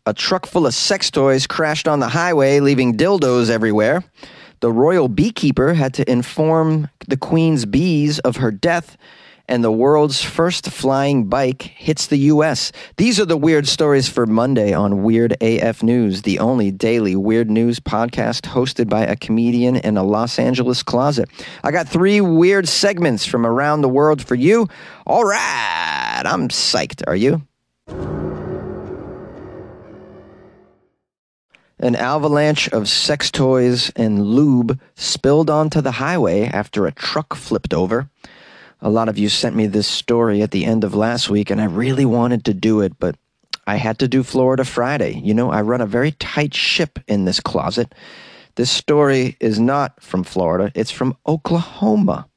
A truck full of sex toys crashed on the highway, leaving dildos everywhere. The royal beekeeper had to inform the queen's bees of her death. And the world's first flying bike hits the U.S. These are the weird stories for Monday on Weird AF News, the only daily weird news podcast hosted by a comedian in a Los Angeles closet. I got 3 weird segments from around the world for you. All right, I'm psyched. Are you? An avalanche of sex toys and lube spilled onto the highway after a truck flipped over. A lot of you sent me this story at the end of last week, and I really wanted to do it, but I had to do Florida Friday. You know, I run a very tight ship in this closet. This story is not from Florida. It's from Oklahoma.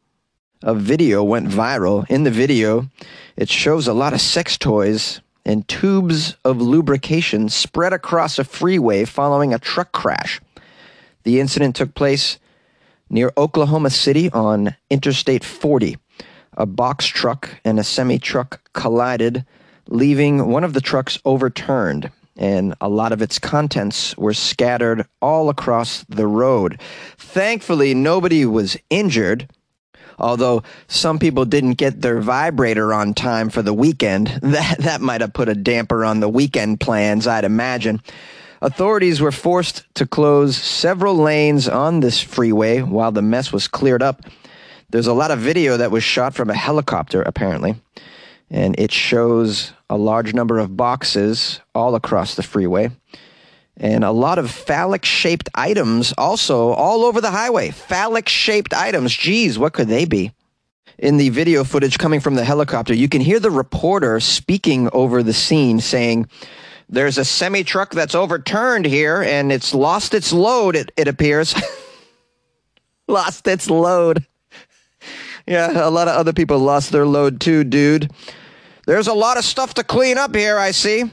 A video went viral. In the video, it shows a lot of sex toys and tubes of lubrication spread across a freeway following a truck crash. The incident took place near Oklahoma City on Interstate 40. A box truck and a semi-truck collided, leaving one of the trucks overturned, and a lot of its contents were scattered all across the road. Thankfully, nobody was injured, although some people didn't get their vibrator on time for the weekend. That might have put a damper on the weekend plans, I'd imagine. Authorities were forced to close several lanes on this freeway while the mess was cleared up. There's a lot of video that was shot from a helicopter, apparently, and it shows a large number of boxes all across the freeway, and a lot of phallic-shaped items also all over the highway. Phallic-shaped items. Geez, what could they be? In the video footage coming from the helicopter, you can hear the reporter speaking over the scene saying, "There's a semi-truck that's overturned here, and it's lost its load, it appears." Lost its load. Yeah, a lot of other people lost their load too, dude. There's a lot of stuff to clean up here, I see.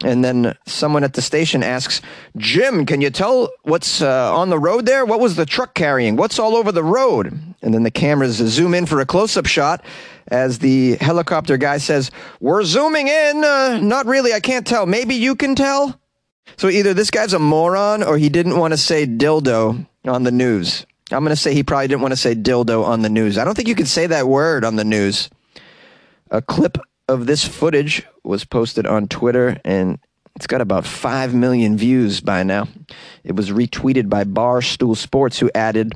And then someone at the station asks, "Jim, can you tell what's on the road there? What was the truck carrying? What's all over the road?" And then the cameras zoom in for a close-up shot as the helicopter guy says, "We're zooming in. Not really, I can't tell. Maybe you can tell?" So either this guy's a moron or he didn't want to say dildo on the news. I'm going to say he probably didn't want to say dildo on the news. I don't think you can say that word on the news. A clip of this footage was posted on Twitter, and it's got about 5 million views by now. It was retweeted by Barstool Sports, who added,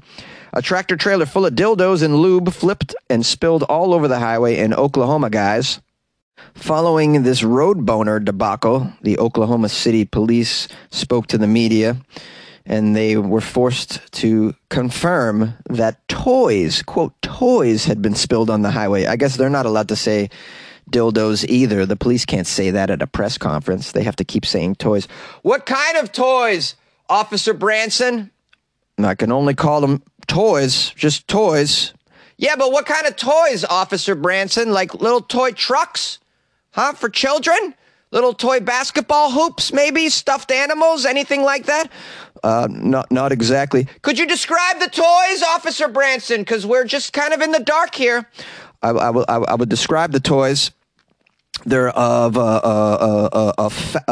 "A tractor trailer full of dildos and lube flipped and spilled all over the highway in Oklahoma, guys." Following this road boner debacle, the Oklahoma City police spoke to the media, and they were forced to confirm that toys, quote, toys had been spilled on the highway. I guess they're not allowed to say dildos either. The police can't say that at a press conference. They have to keep saying toys. "What kind of toys, Officer Branson?" "I can only call them toys, just toys." "Yeah, but what kind of toys, Officer Branson? Like little toy trucks? Huh, for children? Little toy basketball hoops, maybe? Stuffed animals? Anything like that?" Not exactly." "Could you describe the toys, Officer Branson? Because we're just kind of in the dark here." I would describe the toys. They're of a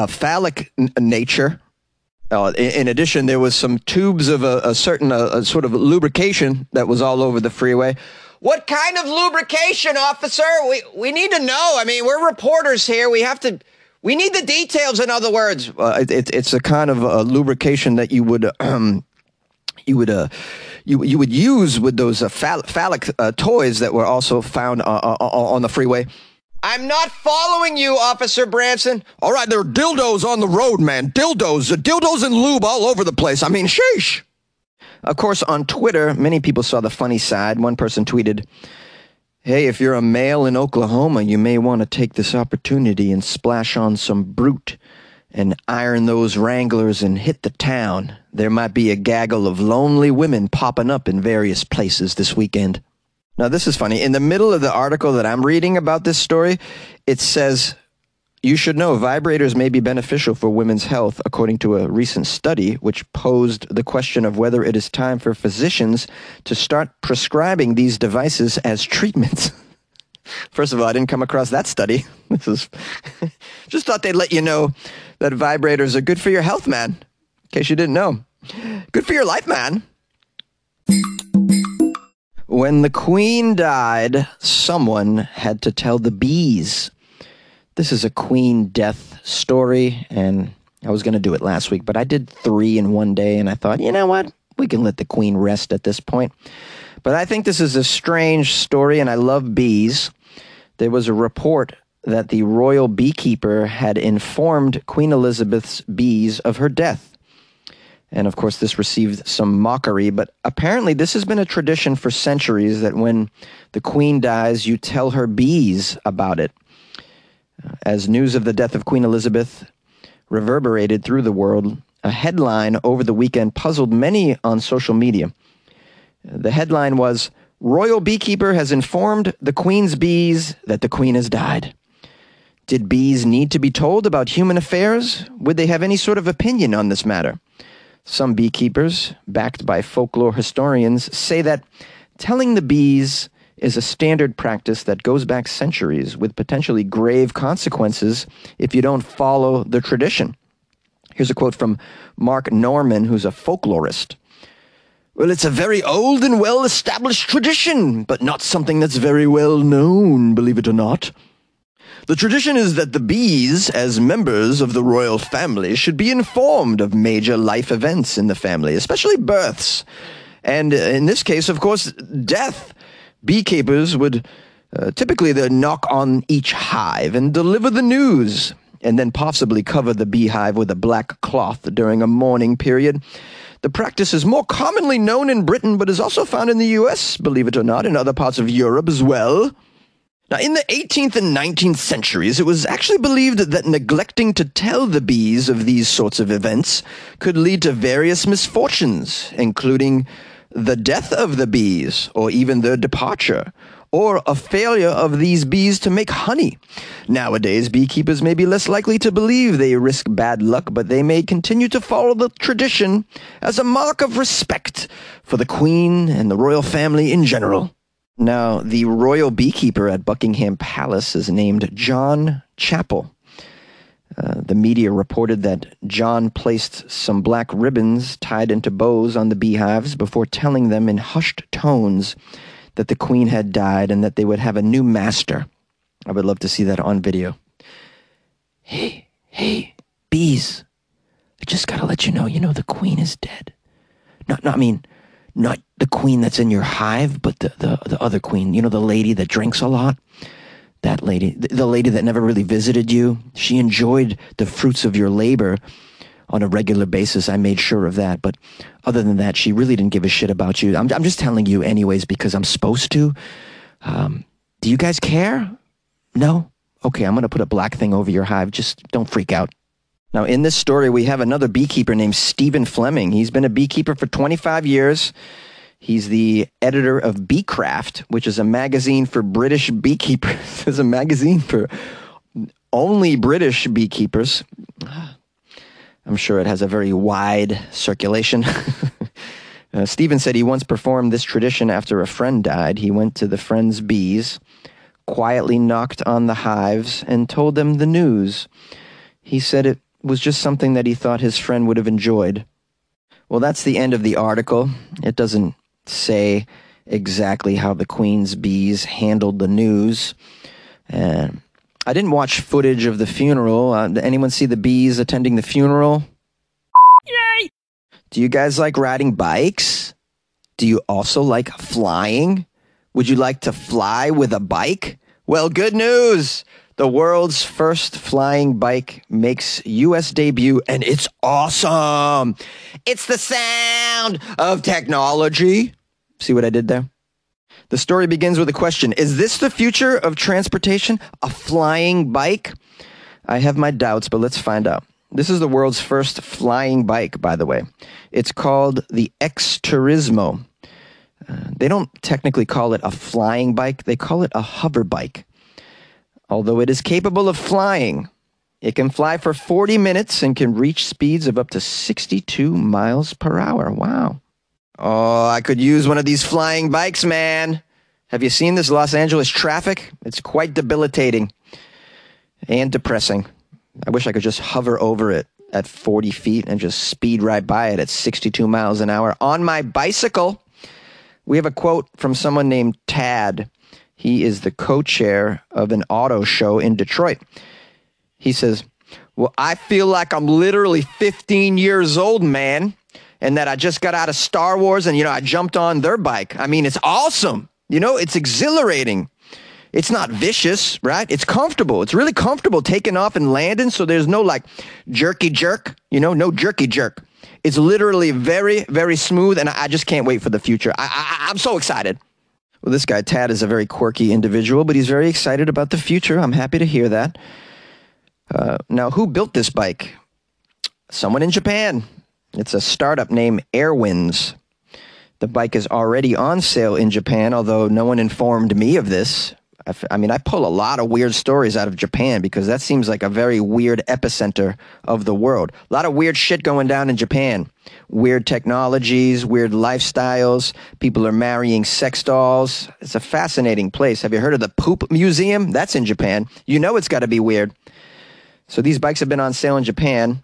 phallic nature. In addition, there was some tubes of a certain sort of lubrication that was all over the freeway. "What kind of lubrication, officer? We need to know. I mean, we're reporters here. We need the details, in other words." It's a kind of lubrication that you would use with those phallic toys that were also found on the freeway. "I'm not following you, Officer Branson." "All right, there are dildos on the road, man. Dildos and lube all over the place. I mean, sheesh." Of course, on Twitter, many people saw the funny side. One person tweeted, "Hey, if you're a male in Oklahoma, you may want to take this opportunity and splash on some Brute and iron those Wranglers and hit the town. There might be a gaggle of lonely women popping up in various places this weekend." Now, this is funny. In the middle of the article that I'm reading about this story, it says, "You should know vibrators may be beneficial for women's health, according to a recent study which posed the question of whether it is time for physicians to start prescribing these devices as treatments." First of all, I didn't come across that study. This is just thought they'd let you know that vibrators are good for your health, man. In case you didn't know. Good for your life, man. When the queen died, someone had to tell the bees. This is a queen death story, and I was going to do it last week, but I did 3 in one day, and I thought, you know what? We can let the queen rest at this point. But I think this is a strange story, and I love bees. There was a report that the royal beekeeper had informed Queen Elizabeth's bees of her death. And of course, this received some mockery, but apparently this has been a tradition for centuries that when the queen dies, you tell her bees about it. As news of the death of Queen Elizabeth reverberated through the world, a headline over the weekend puzzled many on social media. The headline was, "Royal Beekeeper has informed the Queen's bees that the Queen has died." Did bees need to be told about human affairs? Would they have any sort of opinion on this matter? Some beekeepers, backed by folklore historians, say that telling the bees is a standard practice that goes back centuries with potentially grave consequences if you don't follow the tradition. Here's a quote from Mark Norman, who's a folklorist. "Well, it's a very old and well-established tradition, but not something that's very well known, believe it or not. The tradition is that the bees, as members of the royal family, should be informed of major life events in the family, especially births. And in this case, of course, death. Beekeepers would typically knock on each hive and deliver the news, and then possibly cover the beehive with a black cloth during a mourning period. The practice is more commonly known in Britain, but is also found in the U.S., believe it or not, and other parts of Europe as well. Now, in the 18th and 19th centuries, it was actually believed that neglecting to tell the bees of these sorts of events could lead to various misfortunes, including the death of the bees, or even their departure, or a failure of these bees to make honey. Nowadays, beekeepers may be less likely to believe they risk bad luck, but they may continue to follow the tradition as a mark of respect for the Queen and the royal family in general. Now, the royal beekeeper at Buckingham Palace is named John Chappell. The media reported that John placed some black ribbons tied into bows on the beehives before telling them in hushed tones that the Queen had died and that they would have a new master. I would love to see that on video. Hey, bees. I just gotta let you know, the Queen is dead. Not the queen that's in your hive, but the other queen. The lady that drinks a lot. That lady. The lady that never really visited you. She enjoyed the fruits of your labor on a regular basis. I made sure of that. But other than that, she really didn't give a shit about you. I'm just telling you anyways because I'm supposed to. Do you guys care? No? Okay, I'm going to put a black thing over your hive. Just don't freak out. Now, in this story, we have another beekeeper named Stephen Fleming. He's been a beekeeper for 25 years. He's the editor of Beecraft, which is a magazine for British beekeepers. It's a magazine for only British beekeepers. I'm sure it has a very wide circulation. Stephen said he once performed this tradition after a friend died. He went to the friend's bees, quietly knocked on the hives, and told them the news. He said it was just something that he thought his friend would have enjoyed. Well, that's the end of the article. It doesn't say exactly how the Queen's bees handled the news. I didn't watch footage of the funeral. Did anyone see the bees attending the funeral? Yay! Do you guys like riding bikes? Do you also like flying? Would you like to fly with a bike? Well, good news! The world's first flying bike makes U.S. debut, and it's awesome. It's the sound of technology. See what I did there? The story begins with a question. Is this the future of transportation? A flying bike? I have my doubts, but let's find out. This is the world's first flying bike, by the way. It's called the X-Turismo. They don't technically call it a flying bike. They call it a hover bike. Although it is capable of flying, it can fly for 40 minutes and can reach speeds of up to 62 miles per hour. Wow. Oh, I could use one of these flying bikes, man. Have you seen this Los Angeles traffic? It's quite debilitating and depressing. I wish I could just hover over it at 40 feet and just speed right by it at 62 miles an hour on my bicycle. We have a quote from someone named Tad. He is the co-chair of an auto show in Detroit. He says, well, I feel like I'm literally 15 years old, man, and that I just got out of Star Wars and, I jumped on their bike. I mean, it's awesome. It's exhilarating. It's not vicious, right? It's comfortable. It's really comfortable taking off and landing, so there's no jerky jerk, no jerky jerk. It's literally very, very smooth, and I just can't wait for the future. I'm so excited. Well, this guy, Tad, is a very quirky individual, but he's very excited about the future. I'm happy to hear that. Now, who built this bike? Someone in Japan. It's a startup named Airwinds. The bike is already on sale in Japan, although no one informed me of this. I pull a lot of weird stories out of Japan because that seems like a very weird epicenter of the world. A lot of weird shit going down in Japan. Weird technologies, weird lifestyles. People are marrying sex dolls. It's a fascinating place. Have you heard of the Poop Museum? That's in Japan. It's got to be weird. So these bikes have been on sale in Japan,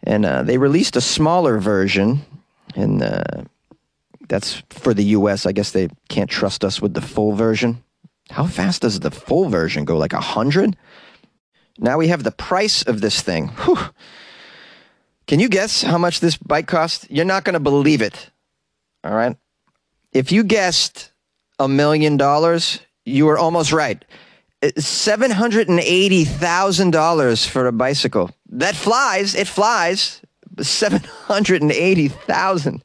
and they released a smaller version, and that's for the U.S. I guess they can't trust us with the full version. How fast does the full version go? 100? Now we have the price of this thing. Whew. Can you guess how much this bike costs? You're not going to believe it. All right? If you guessed $1 million, you were almost right. $780,000 for a bicycle. That flies. It flies. $780,000.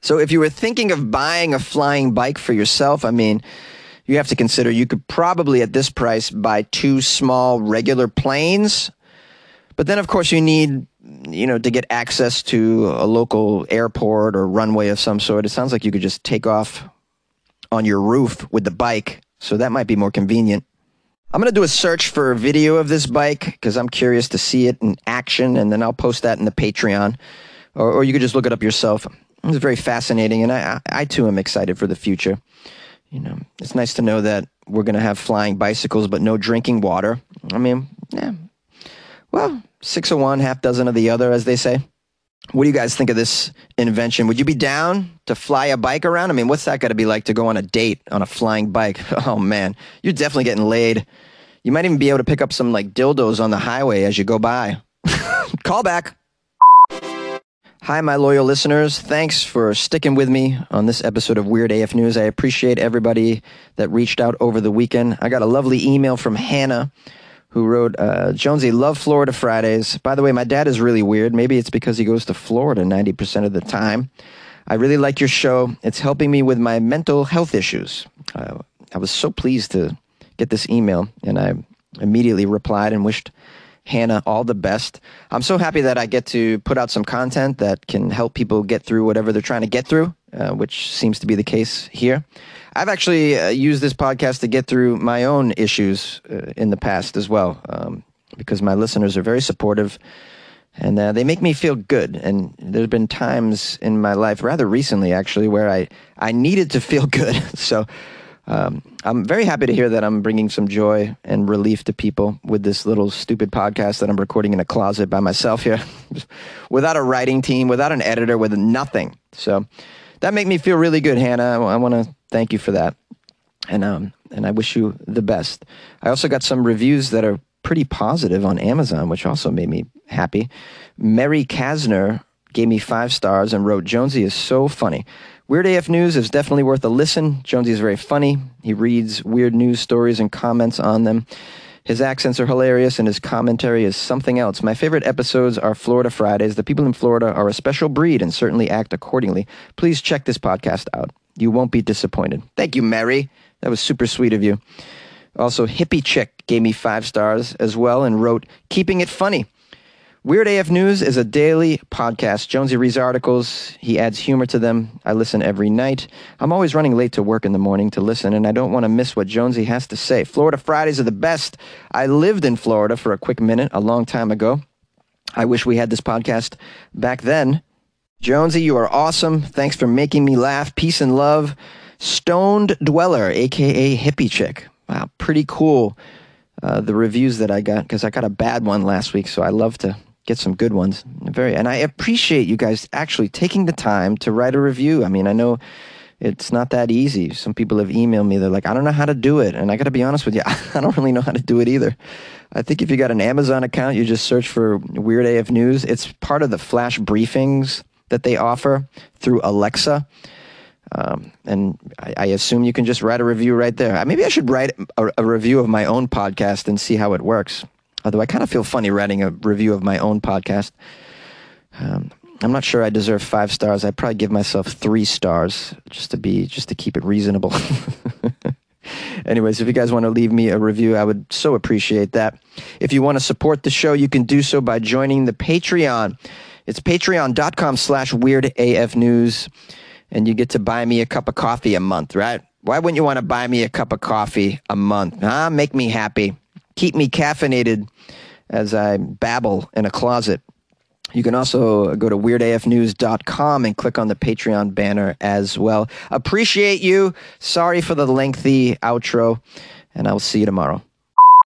So if you were thinking of buying a flying bike for yourself, you have to consider you could probably at this price buy 2 small regular planes. But then, of course, you need, to get access to a local airport or runway of some sort. It sounds like you could just take off on your roof with the bike. So that might be more convenient. I'm going to do a search for a video of this bike because I'm curious to see it in action, and then I'll post that in the Patreon. Or you could just look it up yourself. It's very fascinating, and I too am excited for the future. It's nice to know that we're going to have flying bicycles, but no drinking water. Well, 6 of one, half dozen of the other, as they say. What do you guys think of this invention? Would you be down to fly a bike around? What's that got to be like to go on a date on a flying bike? Oh, man, you're definitely getting laid. You might even be able to pick up some dildos on the highway as you go by. Call back. Hi, my loyal listeners. Thanks for sticking with me on this episode of Weird AF News. I appreciate everybody that reached out over the weekend. I got a lovely email from Hannah who wrote, Jonesy, love Florida Fridays. By the way, my dad is really weird. Maybe it's because he goes to Florida 90% of the time. I really like your show. It's helping me with my mental health issues. I was so pleased to get this email, and I immediately replied and wished Hannah all the best. I'm so happy that I get to put out some content that can help people get through whatever they're trying to get through, which seems to be the case here. I've actually used this podcast to get through my own issues in the past as well, because my listeners are very supportive, and they make me feel good. And there's been times in my life, rather recently actually, where I needed to feel good. So I'm very happy to hear that I'm bringing some joy and relief to people with this little stupid podcast that I'm recording in a closet by myself here, without a writing team, without an editor, with nothing. So that made me feel really good, Hannah. I want to thank you for that. And I wish you the best. I also got some reviews that are pretty positive on Amazon, which also made me happy. Mary Kasner gave me 5 stars and wrote, Jonesy is so funny. Weird AF News is definitely worth a listen. Jonesy is very funny. He reads weird news stories and comments on them. His accents are hilarious, and his commentary is something else. My favorite episodes are Florida Fridays. The people in Florida are a special breed and certainly act accordingly. Please check this podcast out. You won't be disappointed. Thank you, Mary. That was super sweet of you. Also, Hippie Chick gave me 5 stars as well and wrote, keeping it funny. Weird AF News is a daily podcast. Jonesy reads articles. He adds humor to them. I listen every night. I'm always running late to work in the morning to listen, and I don't want to miss what Jonesy has to say. Florida Fridays are the best. I lived in Florida for a quick minute a long time ago. I wish we had this podcast back then. Jonesy, you are awesome. Thanks for making me laugh. Peace and love. Stoned Dweller, a.k.a. Hippie Chick. Wow, pretty cool. The reviews that I got, because I got a bad one last week, so I love to get some good ones. And I appreciate you guys actually taking the time to write a review. I mean, I know it's not that easy. Some people have emailed me. They're like, I don't know how to do it. And I got to be honest with you, I don't really know how to do it either. I think if you got an Amazon account, you just search for Weird AF News. It's part of the flash briefings that they offer through Alexa. And I assume you can just write a review right there. Maybe I should write a review of my own podcast and see how it works. Although I kind of feel funny writing a review of my own podcast. I'm not sure I deserve 5 stars. I'd probably give myself 3 stars just to keep it reasonable. Anyways, if you guys want to leave me a review, I would so appreciate that. If you want to support the show, you can do so by joining the Patreon. It's patreon.com/weirdafnews. And you get to buy me a cup of coffee a month, right? Why wouldn't you want to buy me a cup of coffee a month? Huh? Make me happy. Keep me caffeinated as I babble in a closet. You can also go to weirdafnews.com and click on the Patreon banner as well. Appreciate you. Sorry for the lengthy outro, and I will see you tomorrow.